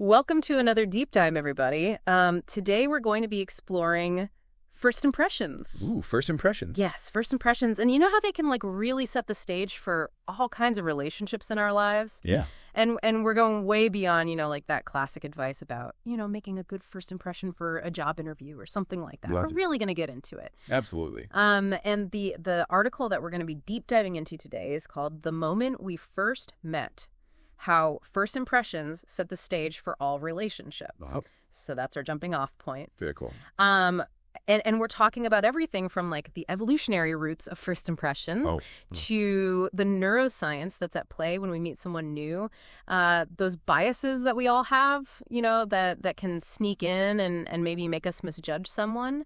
Welcome to another deep dive, everybody. Today we're going to be exploring first impressions. Ooh, first impressions. Yes, first impressions. And you know how they can really set the stage for all kinds of relationships in our lives? Yeah. And we're going way beyond, that classic advice about, making a good first impression for a job interview or something like that. We're really going to get into it. Absolutely. And the article that we're going to be deep diving into today is called The Moment We First Met: How First Impressions Set the Stage for All Relationships. Wow. So that's our jumping off point. Very cool. And we're talking about everything from the evolutionary roots of first impressions to the neuroscience that's at play when we meet someone new, those biases that we all have, that can sneak in and maybe make us misjudge someone.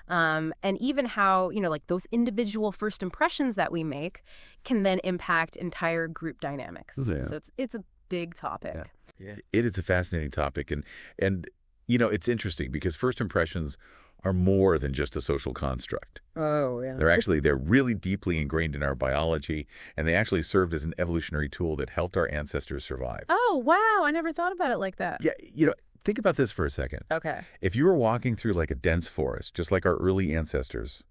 And even how, those individual first impressions that we make can then impact entire group dynamics. Yeah. So it's a big topic. Yeah. It is a fascinating topic. And it's interesting because first impressions are more than just a social construct. Oh, yeah. They're really deeply ingrained in our biology, and they actually served as an evolutionary tool that helped our ancestors survive. Oh, wow. I never thought about it like that. Yeah, think about this for a second. Okay. If you were walking through a dense forest, just like our early ancestors,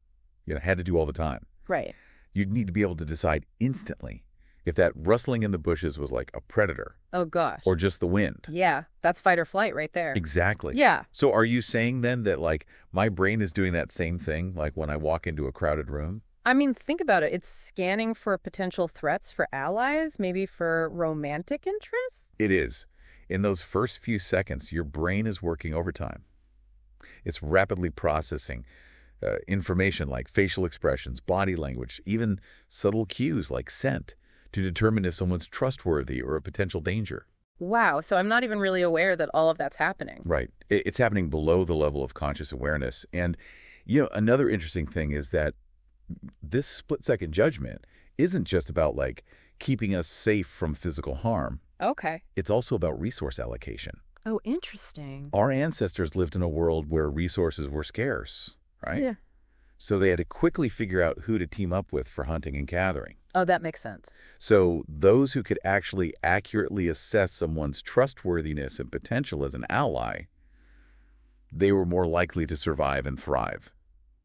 had to do all the time, Right. you'd need to be able to decide instantly if that rustling in the bushes was like a predator. Oh, gosh. Or just the wind. Yeah, that's fight or flight right there. Exactly. Yeah. So are you saying then that my brain is doing that same thing when I walk into a crowded room? I mean, think about it. It's scanning for potential threats for allies, maybe for romantic interests? It is. In those first few seconds, your brain is working overtime. It's rapidly processing information like facial expressions, body language, even subtle cues like scent, to determine if someone's trustworthy or a potential danger. Wow, so I'm not even really aware that all of that's happening. Right. It's happening below the level of conscious awareness. And, another interesting thing is that this split-second judgment isn't just about, keeping us safe from physical harm. Okay. It's also about resource allocation. Oh, interesting. Our ancestors lived in a world where resources were scarce, right? Yeah. So they had to quickly figure out who to team up with for hunting and gathering. Oh, that makes sense. So those who could actually accurately assess someone's trustworthiness and potential as an ally, they were more likely to survive and thrive.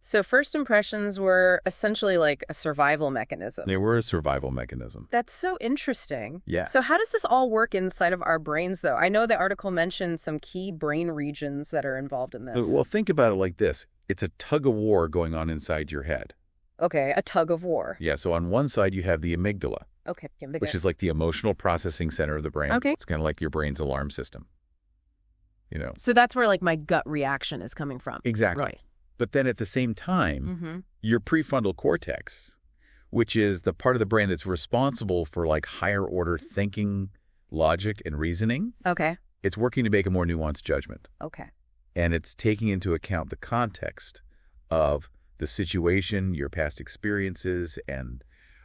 So first impressions were essentially like a survival mechanism. They were a survival mechanism. That's so interesting. Yeah. So how does this all work inside of our brains, though? I know the article mentioned some key brain regions that are involved in this. Well, think about it like this. It's a tug of war going on inside your head. Okay, a tug of war. Yeah, so on one side you have the amygdala, Okay. which is the emotional processing center of the brain. Okay. It's kind of like your brain's alarm system. So that's where my gut reaction is coming from. Exactly. Right. But then at the same time, your prefrontal cortex, which is the part of the brain that's responsible for higher order thinking, logic, and reasoning, Okay. it's working to make a more nuanced judgment. Okay. And it's taking into account the context of the situation, your past experiences, and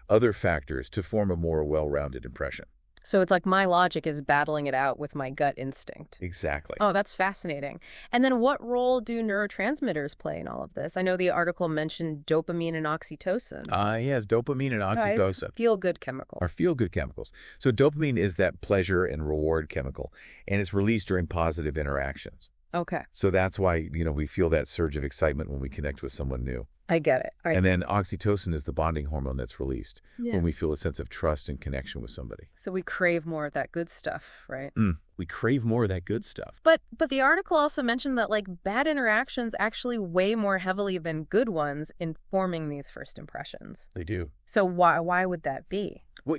other factors to form a more well-rounded impression. So it's my logic is battling it out with my gut instinct. Exactly. Oh, that's fascinating. And then what role do neurotransmitters play in all of this? I know the article mentioned dopamine and oxytocin. Yes, dopamine and oxytocin. Feel-good chemical. Are feel-good chemicals. So dopamine is that pleasure and reward chemical, and it's released during positive interactions. Okay. So that's why, we feel that surge of excitement when we connect with someone new. I get it. All right. And then oxytocin is the bonding hormone that's released Yeah. when we feel a sense of trust and connection with somebody. So we crave more of that good stuff, right? We crave more of that good stuff. But the article also mentioned that bad interactions actually weigh more heavily than good ones in forming these first impressions. They do. So why would that be? Well,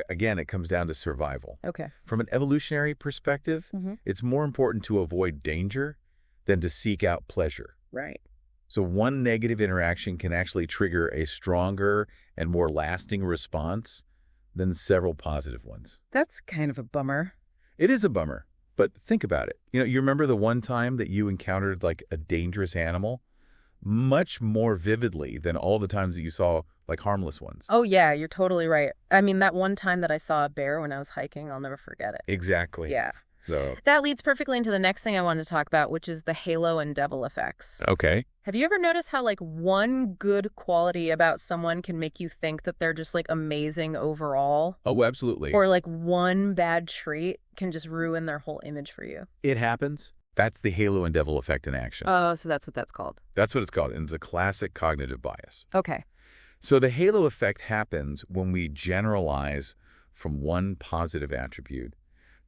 again, it comes down to survival. Okay. From an evolutionary perspective, it's more important to avoid danger than to seek out pleasure. Right. So one negative interaction can actually trigger a stronger and more lasting response than several positive ones. That's kind of a bummer. It is a bummer, but think about it. You remember the one time that you encountered a dangerous animal? Much more vividly than all the times that you saw harmless ones. Oh, yeah, you're totally right. I mean, that one time that I saw a bear when I was hiking, I'll never forget it. Exactly. Yeah. So, That leads perfectly into the next thing I wanted to talk about, which is the halo and devil effects. okay. Have you ever noticed how, like, one good quality about someone can make you think that they're just, like, amazing overall? Oh, absolutely. Or, like, one bad trait can just ruin their whole image for you? It happens. That's the halo and devil effect in action. Oh, so that's what that's called. That's what it's called, and it's a classic cognitive bias. Okay. So the halo effect happens when we generalize from one positive attribute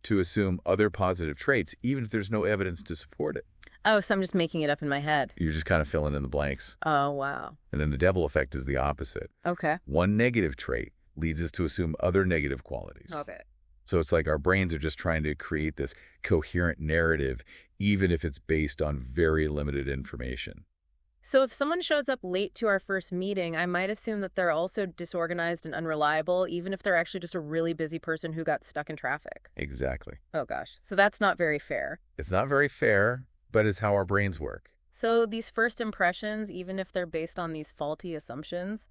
to assume other positive traits, even if there's no evidence to support it. Oh, so I'm just making it up in my head. You're just kind of filling in the blanks. Oh, wow. And then the devil effect is the opposite. Okay. One negative trait leads us to assume other negative qualities. Okay. So it's like our brains are just trying to create this coherent narrative, even if it's based on very limited information. So if someone shows up late to our first meeting, I might assume that they're also disorganized and unreliable, even if they're actually just a really busy person who got stuck in traffic. Exactly. Oh, gosh. So that's not very fair. It's not very fair, but it's how our brains work. So these first impressions, even if they're based on these faulty assumptions,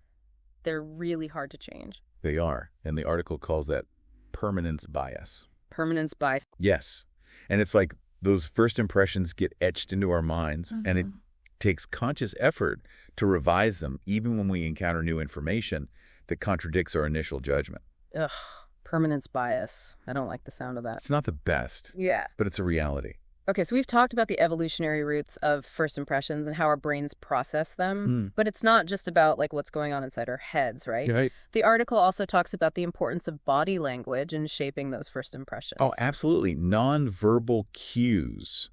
they're really hard to change. They are. And the article calls that permanence bias. Permanence bias. Yes. And it's like those first impressions get etched into our minds, and it takes conscious effort to revise them, even when we encounter new information that contradicts our initial judgment. Ugh. Permanence bias. I don't like the sound of that. It's not the best, Yeah. but it's a reality. Okay, so we've talked about the evolutionary roots of first impressions and how our brains process them, but it's not just about like what's going on inside our heads, right? Right. The article also talks about the importance of body language in shaping those first impressions. Oh, absolutely. Nonverbal cues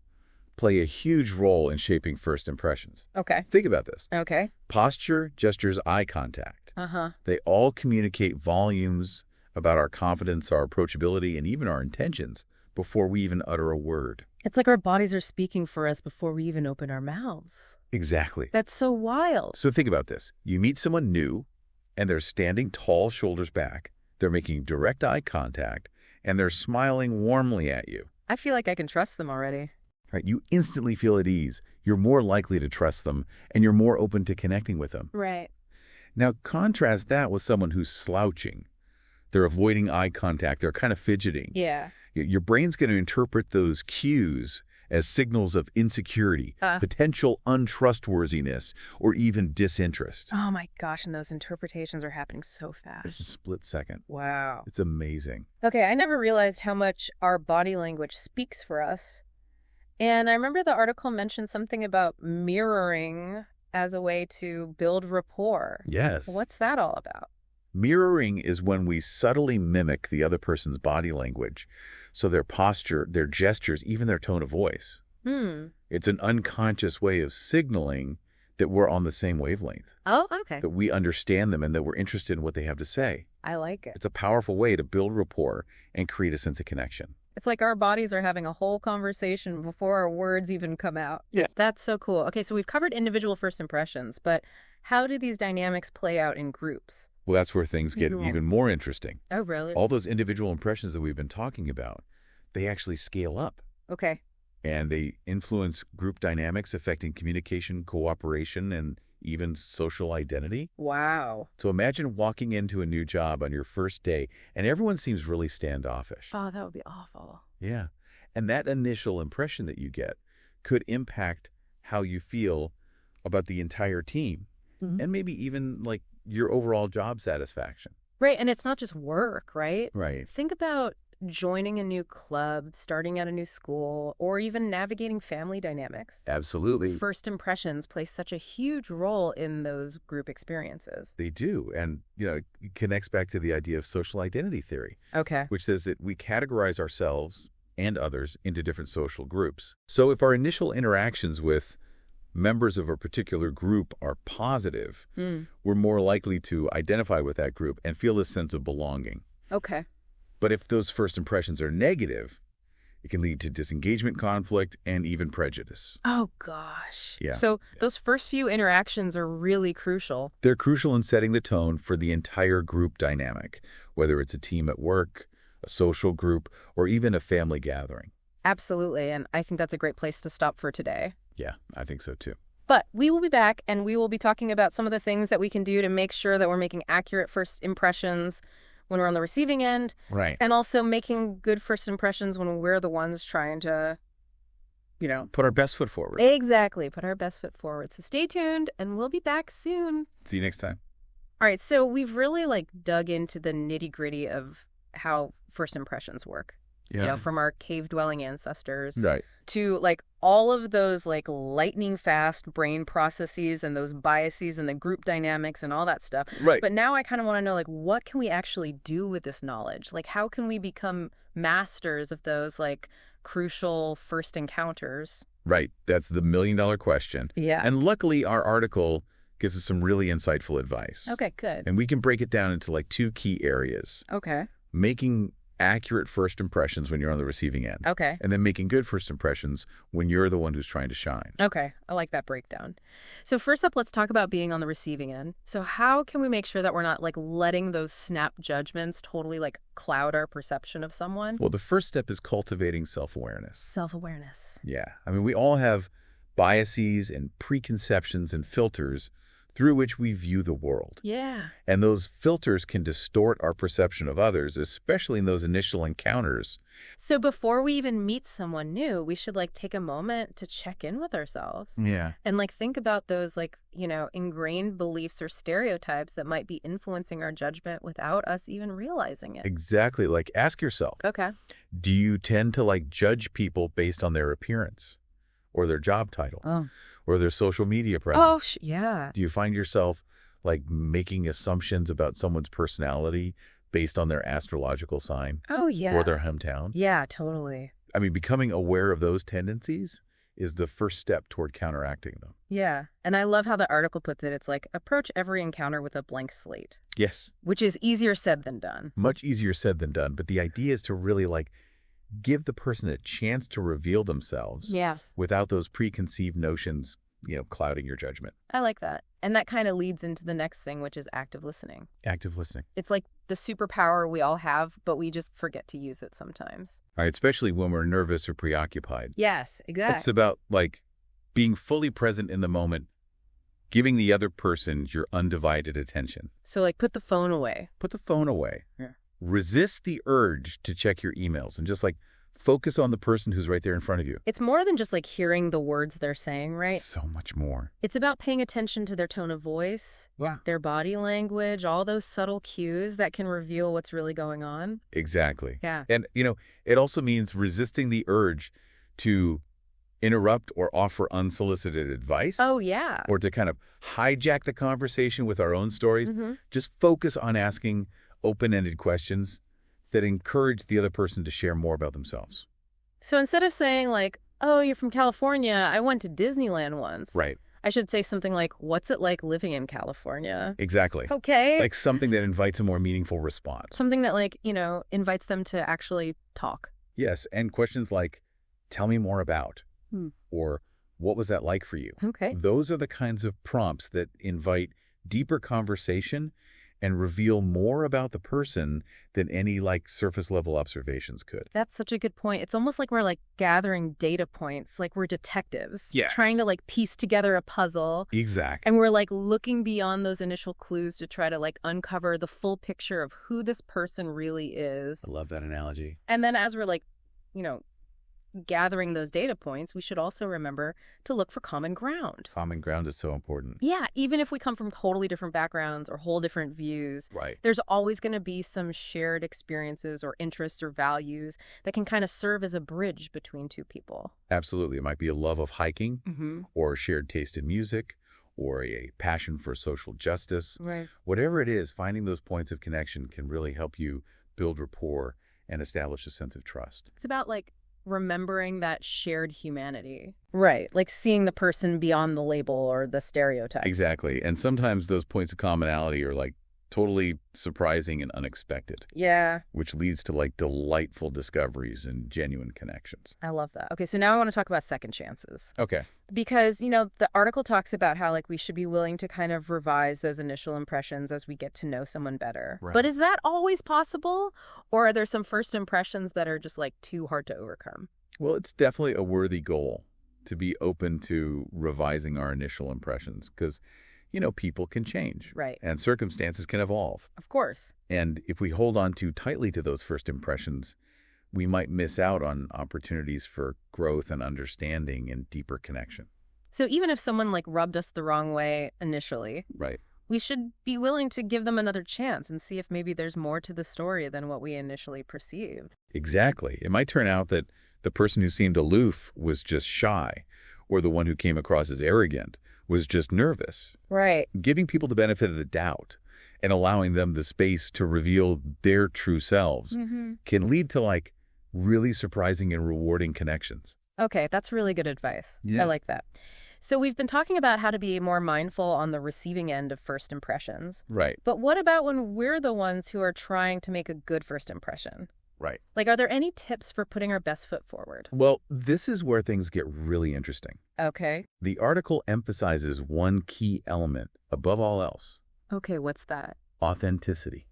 play a huge role in shaping first impressions. Okay. Think about this. Okay. Posture, gestures, eye contact. They all communicate volumes about our confidence, our approachability, and even our intentions before we even utter a word. It's like our bodies are speaking for us before we even open our mouths. Exactly. That's so wild. So think about this. You meet someone new, and they're standing tall, shoulders back. They're making direct eye contact, and they're smiling warmly at you. I feel like I can trust them already. Right? You instantly feel at ease. You're more likely to trust them, and you're more open to connecting with them. Right. Now, contrast that with someone who's slouching. They're avoiding eye contact. They're kind of fidgeting. Yeah. Your brain's going to interpret those cues as signals of insecurity, potential untrustworthiness, or even disinterest. Oh my gosh, and those interpretations are happening so fast. It's a split second. Wow. It's amazing. Okay, I never realized how much our body language speaks for us. And I remember the article mentioned something about mirroring as a way to build rapport. Yes. What's that all about? Mirroring is when we subtly mimic the other person's body language. So their posture, their gestures, even their tone of voice. It's an unconscious way of signaling that we're on the same wavelength. Oh, okay. That we understand them and that we're interested in what they have to say. I like it. It's a powerful way to build rapport and create a sense of connection. It's like our bodies are having a whole conversation before our words even come out. Yeah. That's so cool. Okay, so we've covered individual first impressions, but how do these dynamics play out in groups? Well, that's where things get even more interesting. Oh, really? All those individual impressions that we've been talking about, they actually scale up. Okay. And they influence group dynamics affecting communication, cooperation, and even social identity. Wow. So imagine walking into a new job on your first day and everyone seems really standoffish. Oh, that would be awful. Yeah. And that initial impression that you get could impact how you feel about the entire team and maybe even like your overall job satisfaction. Right. And it's not just work, right? Right. Think about joining a new club, starting at a new school, or even navigating family dynamics. Absolutely. First impressions play such a huge role in those group experiences. They do. And, it connects back to the idea of social identity theory. Okay. Which says that we categorize ourselves and others into different social groups. So if our initial interactions with members of a particular group are positive, we're more likely to identify with that group and feel a sense of belonging. Okay. But if those first impressions are negative, it can lead to disengagement, conflict, and even prejudice. Oh, gosh. Yeah. So those first few interactions are really crucial. They're crucial in setting the tone for the entire group dynamic, whether it's a team at work, a social group, or even a family gathering. Absolutely. And I think that's a great place to stop for today. Yeah, I think so too. But we will be back, and we will be talking about some of the things that we can do to make sure that we're making accurate first impressions when we're on the receiving end. Right. And also making good first impressions when we're the ones trying to, put our best foot forward. Exactly. Put our best foot forward. So stay tuned, and we'll be back soon. See you next time. All right. So we've really dug into the nitty-gritty of how first impressions work. Yeah. From our cave-dwelling ancestors. Right. To all of those lightning fast brain processes and those biases and the group dynamics and all that stuff. Right. But now I kind of want to know what can we actually do with this knowledge? How can we become masters of those crucial first encounters? Right. That's the million-dollar question. Yeah. And luckily our article gives us some really insightful advice. Okay, good. And we can break it down into 2 key areas. Okay. Making accurate first impressions when you're on the receiving end. Okay. And then making good first impressions when you're the one who's trying to shine. Okay. I like that breakdown. So first up, let's talk about being on the receiving end. So how can we make sure that we're not letting those snap judgments totally cloud our perception of someone? Well, the first step is cultivating self-awareness. Self-awareness. Yeah. I mean, we all have biases and preconceptions and filters through which we view the world. Yeah. And those filters can distort our perception of others, especially in those initial encounters. So before we even meet someone new, we should take a moment to check in with ourselves. Yeah. And think about those ingrained beliefs or stereotypes that might be influencing our judgment without us even realizing it. Exactly. Ask yourself, Okay. do you tend to judge people based on their appearance or their job title? Oh. Or their social media presence? Yeah. Do you find yourself making assumptions about someone's personality based on their astrological sign? Oh, yeah. Or their hometown? Yeah, totally. I mean, becoming aware of those tendencies is the first step toward counteracting them. Yeah. And I love how the article puts it. It's approach every encounter with a blank slate. Yes. Which is easier said than done. Much easier said than done. But the idea is to really give the person a chance to reveal themselves. Yes. Without those preconceived notions, clouding your judgment. I like that. And that kind of leads into the next thing, which is active listening. Active listening. It's the superpower we all have, but we just forget to use it sometimes. All right, especially when we're nervous or preoccupied. Yes, exactly. It's about being fully present in the moment, giving the other person your undivided attention. So put the phone away. Put the phone away. Yeah. Resist the urge to check your emails and just focus on the person who's right there in front of you. It's more than just hearing the words they're saying, right? So much more. It's about paying attention to their tone of voice, their body language, all those subtle cues that can reveal what's really going on. Exactly. Yeah. And, it also means resisting the urge to interrupt or offer unsolicited advice. Oh, yeah. Or to kind of hijack the conversation with our own stories. Mm-hmm. Just focus on asking open-ended questions that encourage the other person to share more about themselves. So instead of saying oh, you're from California, I went to Disneyland once. Right. I should say something what's it like living in California? Exactly. Okay. Something that invites a more meaningful response. Something that invites them to actually talk. Yes, and questions like, tell me more about, or what was that like for you? Okay. Those are the kinds of prompts that invite deeper conversation and reveal more about the person than any surface level observations could. That's such a good point. It's almost like we're gathering data points, we're detectives. Yes. Trying to piece together a puzzle. Exactly. And we're looking beyond those initial clues to try to uncover the full picture of who this person really is. I love that analogy. And then as we're gathering those data points, we should also remember to look for common ground. Common ground is so important. Yeah, even if we come from totally different backgrounds or whole different views, right, there's always going to be some shared experiences or interests or values that can kind of serve as a bridge between two people. Absolutely. It might be a love of hiking or a shared taste in music or a passion for social justice. Right. Whatever it is, finding those points of connection can really help you build rapport and establish a sense of trust. It's about remembering that shared humanity. Right. Seeing the person beyond the label or the stereotype. Exactly. And sometimes those points of commonality are totally surprising and unexpected. Yeah. Which leads to delightful discoveries and genuine connections. I love that. Okay, so now I want to talk about second chances. Okay. Because, the article talks about how we should be willing to kind of revise those initial impressions as we get to know someone better. Right. But is that always possible? Or are there some first impressions that are just too hard to overcome? Well, it's definitely a worthy goal to be open to revising our initial impressions because, people can change. Right. And circumstances can evolve. Of course. And if we hold on too tightly to those first impressions, we might miss out on opportunities for growth and understanding and deeper connection. So even if someone rubbed us the wrong way initially, Right. we should be willing to give them another chance and see if maybe there's more to the story than what we initially perceived. Exactly. It might turn out that the person who seemed aloof was just shy, or the one who came across as arrogant was just nervous. Right. Giving people the benefit of the doubt and allowing them the space to reveal their true selves can lead to really surprising and rewarding connections. Okay, that's really good advice. Yeah. I like that. So we've been talking about how to be more mindful on the receiving end of first impressions. Right. But what about when we're the ones who are trying to make a good first impression? Right. Are there any tips for putting our best foot forward? Well, this is where things get really interesting. Okay. The article emphasizes one key element above all else: Okay, what's that? authenticity.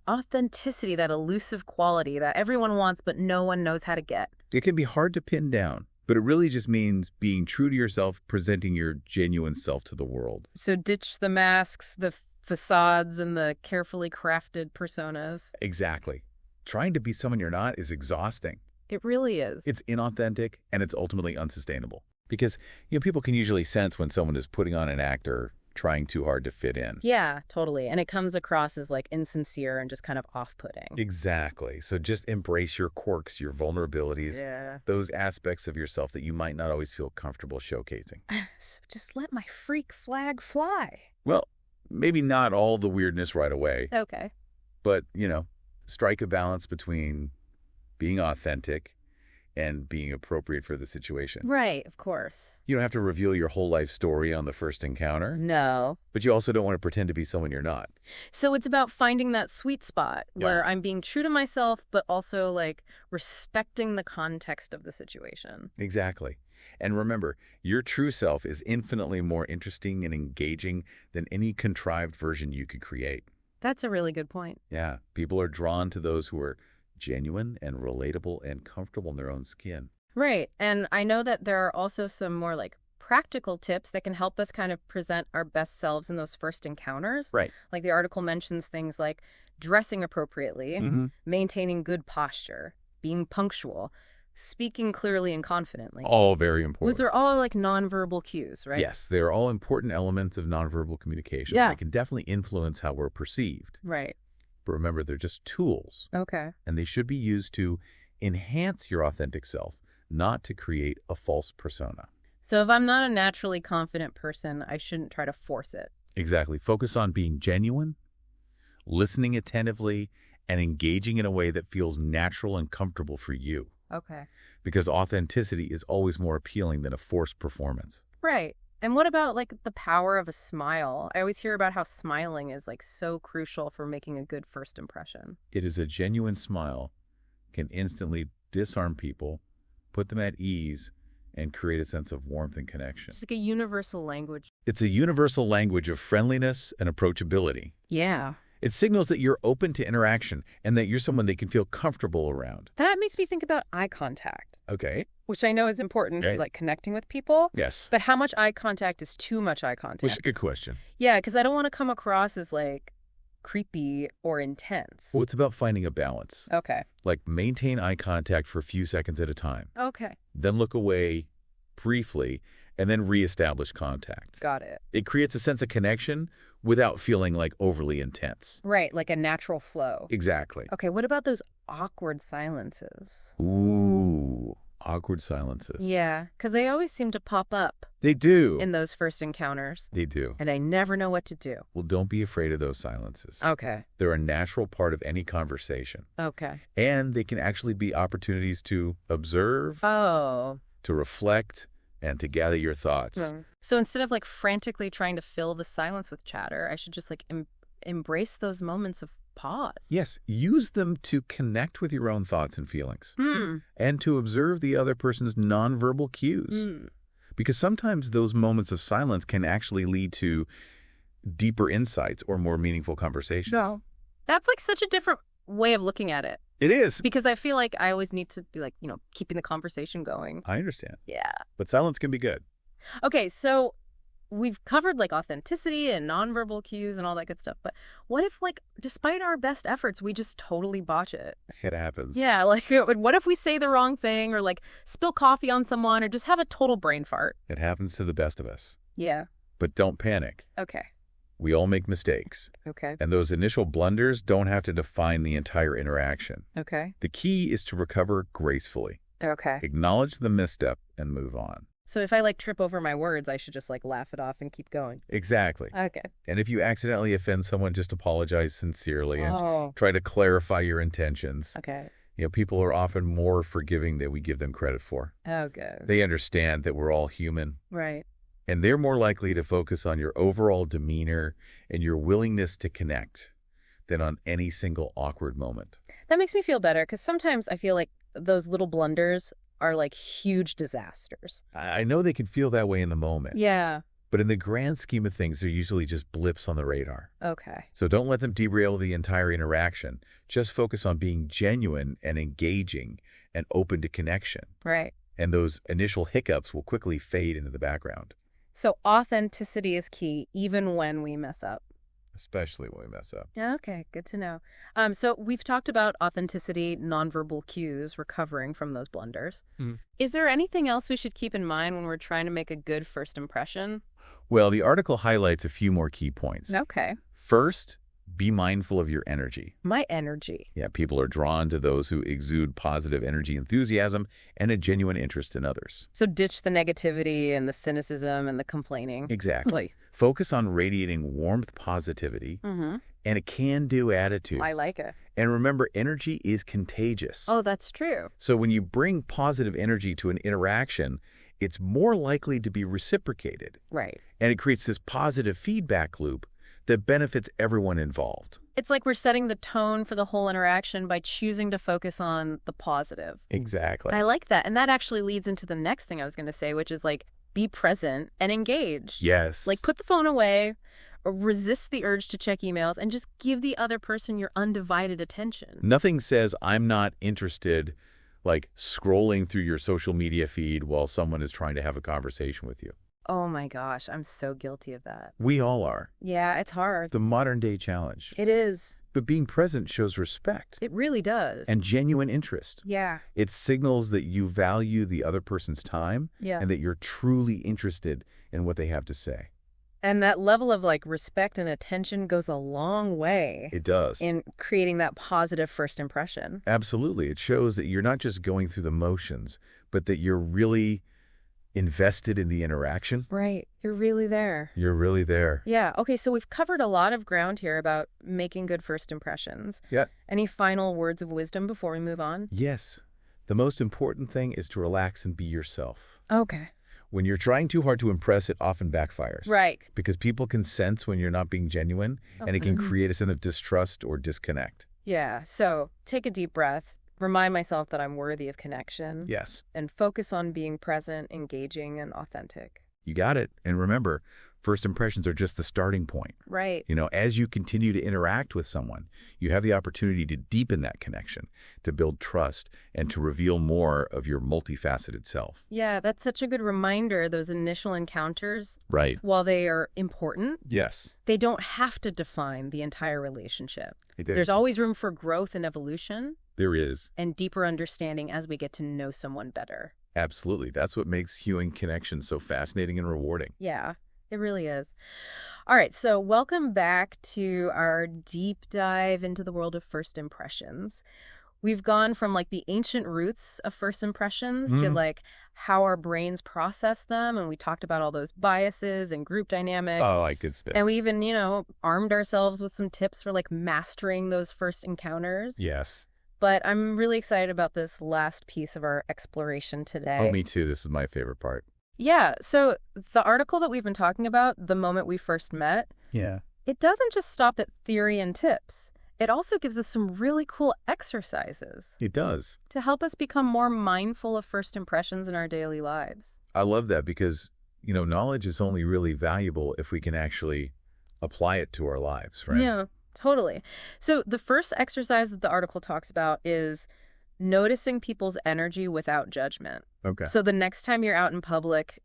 Authenticity, that elusive quality that everyone wants but no one knows how to get. It can be hard to pin down, but it really just means being true to yourself, presenting your genuine self to the world. So ditch the masks, the facades, and the carefully crafted personas. Exactly. Trying to be someone you're not is exhausting. It really is. It's inauthentic, and it's ultimately unsustainable. Because, people can usually sense when someone is putting on an act or trying too hard to fit in. Yeah, totally. And it comes across as insincere and just kind of off-putting. Exactly. So just embrace your quirks, your vulnerabilities, those aspects of yourself that you might not always feel comfortable showcasing. So just let my freak flag fly. Well, maybe not all the weirdness right away, Okay. but, strike a balance between being authentic and being appropriate for the situation. Right, of course. You don't have to reveal your whole life story on the first encounter, No. but you also don't want to pretend to be someone you're not. So it's about finding that sweet spot where Yeah. I'm being true to myself, but also respecting the context of the situation. Exactly. And remember, your true self is infinitely more interesting and engaging than any contrived version you could create. That's a really good point. Yeah, people are drawn to those who are genuine and relatable and comfortable in their own skin. Right. And I know that there are also some more practical tips that can help us kind of present our best selves in those first encounters. Right. The article mentions things like dressing appropriately, maintaining good posture, being punctual, speaking clearly and confidently. All very important. Those are all nonverbal cues, right? Yes, they're all important elements of nonverbal communication. Yeah. They can definitely influence how we're perceived. Right. But remember, they're just tools, Okay. and they should be used to enhance your authentic self, not to create a false persona. So if I'm not a naturally confident person, I shouldn't try to force it. Exactly. Focus on being genuine, listening attentively, and engaging in a way that feels natural and comfortable for you. Okay. Because authenticity is always more appealing than a forced performance. Right. And what about the power of a smile? I always hear about how smiling is so crucial for making a good first impression. It is a genuine smile, can instantly disarm people, put them at ease, and create a sense of warmth and connection. It's a universal language. It's a universal language of friendliness and approachability. Yeah. It signals that you're open to interaction and that you're someone they can feel comfortable around. That makes me think about eye contact, Okay. which I know is important Right. for connecting with people. Yes. But how much eye contact is too much eye contact? Which is a good question. Yeah, because I don't want to come across as creepy or intense. Well, it's about finding a balance. Okay. Maintain eye contact for a few seconds at a time. Okay. Then look away briefly and then reestablish contact. Got it. It creates a sense of connection without feeling overly intense. Right, a natural flow. Exactly. Okay, what about those awkward silences? Ooh, awkward silences. Yeah, because they always seem to pop up They do. in those first encounters, They do. and I never know what to do. Well, don't be afraid of those silences. Okay. They're a natural part of any conversation. Okay. And they can actually be opportunities to observe, Oh. to reflect, and to gather your thoughts. So instead of frantically trying to fill the silence with chatter, I should just embrace those moments of pause. Yes, use them to connect with your own thoughts and feelings and to observe the other person's nonverbal cues. Because sometimes those moments of silence can actually lead to deeper insights or more meaningful conversations. No. That's such a different way of looking at it. It is. Because I feel I always need to be keeping the conversation going. I understand. Yeah. But silence can be good. Okay, so we've covered like authenticity and nonverbal cues and all that good stuff. But what if, like, despite our best efforts, we just totally botch it? It happens. Yeah, like, what if we say the wrong thing or like spill coffee on someone or just have a total brain fart? It happens to the best of us. Yeah. But don't panic. Okay. We all make mistakes. Okay. And those initial blunders don't have to define the entire interaction. Okay. The key is to recover gracefully. Okay. Acknowledge the misstep and move on. So if I like trip over my words, I should just like laugh it off and keep going. Exactly. Okay. And if you accidentally offend someone, just apologize sincerely and try to clarify your intentions. Okay. You know, people are often more forgiving than we give them credit for. Okay. They understand that we're all human. Right. And they're more likely to focus on your overall demeanor and your willingness to connect than on any single awkward moment. That makes me feel better because sometimes I feel like those little blunders are like huge disasters. I know they can feel that way in the moment. Yeah. But in the grand scheme of things, they're usually just blips on the radar. Okay. So don't let them derail the entire interaction. Just focus on being genuine and engaging and open to connection. Right. And those initial hiccups will quickly fade into the background. So authenticity is key even when we mess up. Especially when we mess up. Okay, good to know. So we've talked about authenticity, nonverbal cues, recovering from those blunders. Is there anything else we should keep in mind when we're trying to make a good first impression? Well, the article highlights a few more key points. Okay. First, be mindful of your energy. My energy. Yeah, people are drawn to those who exude positive energy, enthusiasm, and a genuine interest in others. So ditch the negativity and the cynicism and the complaining. Exactly. Focus on radiating warmth, positivity, and a can-do attitude. I like it. And remember, energy is contagious. Oh, that's true. So when you bring positive energy to an interaction, it's more likely to be reciprocated. Right. And it creates this positive feedback loop that benefits everyone involved. It's like we're setting the tone for the whole interaction by choosing to focus on the positive. Exactly. I like that. And that actually leads into the next thing I was going to say, which is like, be present and engage. Yes. Like put the phone away, or resist the urge to check emails, and just give the other person your undivided attention. Nothing says I'm not interested like scrolling through your social media feed while someone is trying to have a conversation with you. Oh my gosh, I'm so guilty of that. We all are. Yeah, it's hard. The modern day challenge. It is. But being present shows respect. It really does. And genuine interest. Yeah. It signals that you value the other person's time and that you're truly interested in what they have to say. And that level of like respect and attention goes a long way. It does. In creating that positive first impression. Absolutely. It shows that you're not just going through the motions, but that you're really invested in the interaction. Right. You're really there. You're really there. Yeah. Okay, so we've covered a lot of ground here about making good first impressions. Yeah. Any final words of wisdom before we move on? Yes. The most important thing is to relax and be yourself. Okay. When you're trying too hard to impress, it often backfires. Right. Because people can sense when you're not being genuine, and it can create a sense of distrust or disconnect. Yeah. So take a deep breath. Remind myself that I'm worthy of connection. Yes. And focus on being present, engaging, and authentic. You got it. And remember, first impressions are just the starting point. Right. You know, as you continue to interact with someone, you have the opportunity to deepen that connection, to build trust, and to reveal more of your multifaceted self. Yeah, that's such a good reminder. Those initial encounters, Right. while they are important, Yes. they don't have to define the entire relationship. There's There's always room for growth and evolution. There is. And deeper understanding as we get to know someone better. Absolutely. That's what makes human connection so fascinating and rewarding. Yeah, it really is. All right, so welcome back to our deep dive into the world of first impressions. We've gone from like the ancient roots of first impressions to like how our brains process them. And we talked about all those biases and group dynamics. Oh, I could spit. And we even, armed ourselves with some tips for like mastering those first encounters. Yes. But I'm really excited about this last piece of our exploration today. Oh, me too. This is my favorite part. Yeah, so the article that we've been talking about, The Moment We First Met, it doesn't just stop at theory and tips. It also gives us some really cool exercises. It does. To help us become more mindful of first impressions in our daily lives. I love that because, knowledge is only really valuable if we can actually apply it to our lives, right? Yeah. Totally. So the first exercise that the article talks about is noticing people's energy without judgment. Okay. So the next time you're out in public,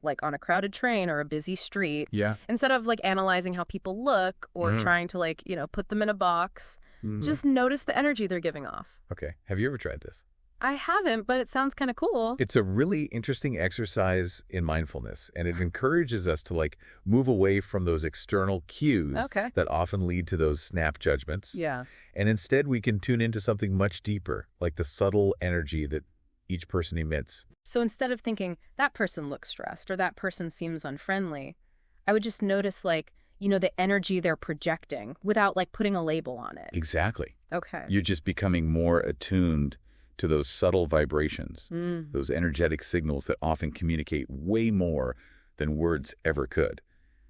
like on a crowded train or a busy street, Yeah. instead of like analyzing how people look or trying to like, put them in a box, just notice the energy they're giving off. Okay. Have you ever tried this? I haven't, but it sounds kind of cool. It's a really interesting exercise in mindfulness, and it encourages us to like move away from those external cues that often lead to those snap judgments. Yeah. And instead we can tune into something much deeper, like the subtle energy that each person emits. So instead of thinking, that person looks stressed or that person seems unfriendly, I would just notice like, the energy they're projecting without like putting a label on it. Exactly. Okay. You're just becoming more attuned to those subtle vibrations, those energetic signals that often communicate way more than words ever could.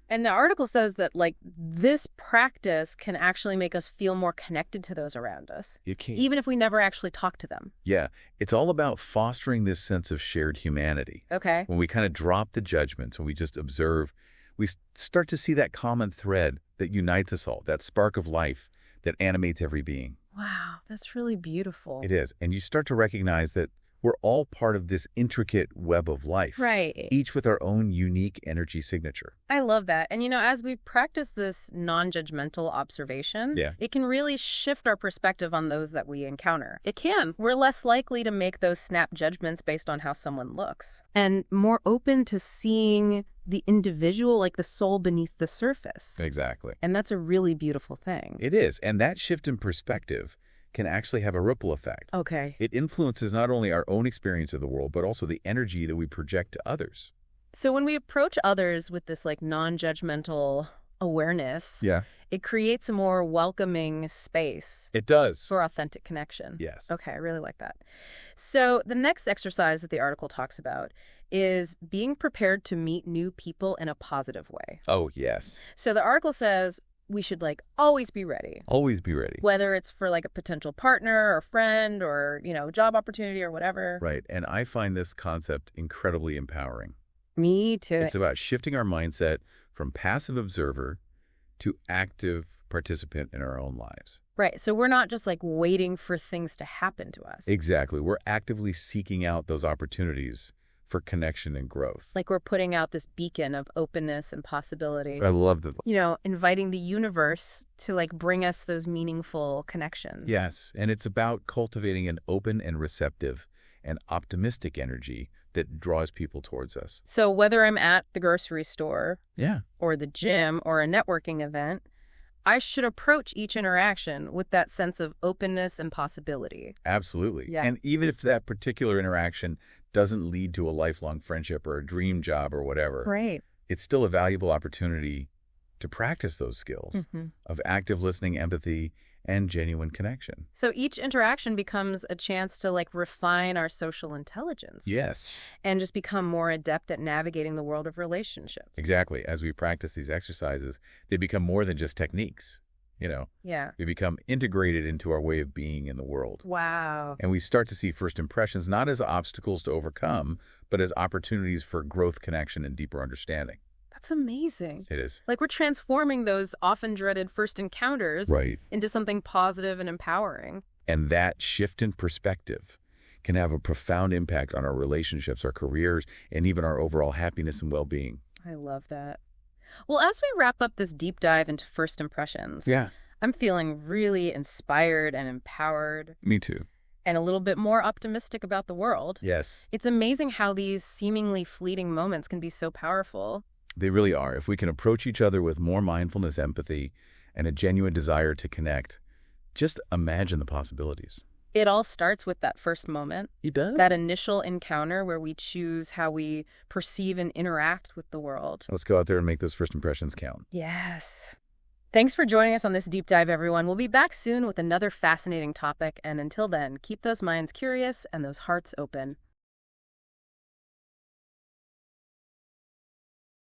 And the article says that, like, this practice can actually make us feel more connected to those around us, It can. even if we never actually talk to them. Yeah, it's all about fostering this sense of shared humanity. Okay. When we kind of drop the judgments and we just observe, we start to see that common thread that unites us all, that spark of life that animates every being. Wow, that's really beautiful. It is. And you start to recognize that we're all part of this intricate web of life. Right. Each with our own unique energy signature. I love that. And, as we practice this non-judgmental observation, it can really shift our perspective on those that we encounter. It can. We're less likely to make those snap judgments based on how someone looks, and more open to seeing the individual, like the soul beneath the surface. Exactly. And that's a really beautiful thing. It is. And that shift in perspective can actually have a ripple effect. Okay. It influences not only our own experience of the world, but also the energy that we project to others. So when we approach others with this like non-judgmental awareness, it creates a more welcoming space. It does. For authentic connection. Yes. Okay, I really like that. So the next exercise that the article talks about is being prepared to meet new people in a positive way. Oh, yes. So the article says we should like always be ready. Always be ready. Whether it's for like a potential partner or friend or, job opportunity or whatever. Right. And I find this concept incredibly empowering. Me too. It's about shifting our mindset from passive observer to active participant in our own lives. Right. So we're not just like waiting for things to happen to us. Exactly. We're actively seeking out those opportunities for connection and growth. Like we're putting out this beacon of openness and possibility. I love that. Inviting the universe to like bring us those meaningful connections. Yes. And it's about cultivating an open and receptive and optimistic energy that draws people towards us. So whether I'm at the grocery store Yeah. or the gym or a networking event, I should approach each interaction with that sense of openness and possibility. Absolutely. Yeah. And even if that particular interaction doesn't lead to a lifelong friendship or a dream job or whatever, Right. it's still a valuable opportunity to practice those skills of active listening, empathy, and genuine connection. So each interaction becomes a chance to like refine our social intelligence. Yes. And just become more adept at navigating the world of relationships. Exactly. As we practice these exercises, they become more than just techniques. Yeah. They become integrated into our way of being in the world. Wow. And we start to see first impressions not as obstacles to overcome, but as opportunities for growth, connection, and deeper understanding. That's amazing. It is. Like we're transforming those often dreaded first encounters into something positive and empowering. And that shift in perspective can have a profound impact on our relationships, our careers, and even our overall happiness and well-being. I love that. Well, as we wrap up this deep dive into first impressions, I'm feeling really inspired and empowered. Me too. And a little bit more optimistic about the world. Yes. It's amazing how these seemingly fleeting moments can be so powerful. They really are. If we can approach each other with more mindfulness, empathy, and a genuine desire to connect, just imagine the possibilities. It all starts with that first moment. It does. That initial encounter where we choose how we perceive and interact with the world. Let's go out there and make those first impressions count. Yes. Thanks for joining us on this deep dive, everyone. We'll be back soon with another fascinating topic. And until then, keep those minds curious and those hearts open.